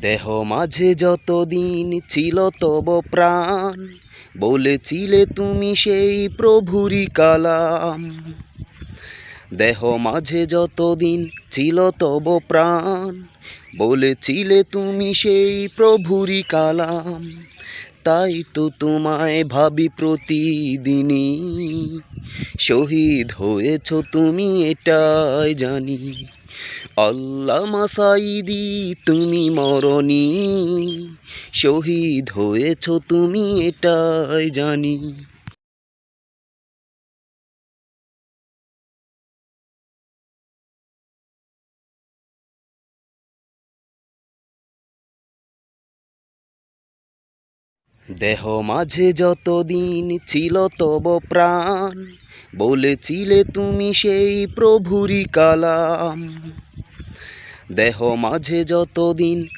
দেহ মাঝে যতদিন ছিল তব প্রাণ, বলেছিলে তুমি সেই প্রভুরই কালাম। দেহ মাঝে যতদিন ছিল তব প্রাণ, বলেছিলে তুমি সেই প্রভুরই কালাম। তাই তো তোমায় ভাবি প্রতিদিনই, শহীদ হয়েছ তুমি এটাই জানি। আল্লামা সাঈদী তুমি মরনি, শহীদ হয়েছ তুমি এটাই জানি। দেহ মাঝে যতদিন ছিল তব প্রাণ, বলেছিলে তুমি সেই প্রভুরই কালাম। দেহ মাঝে যতদিন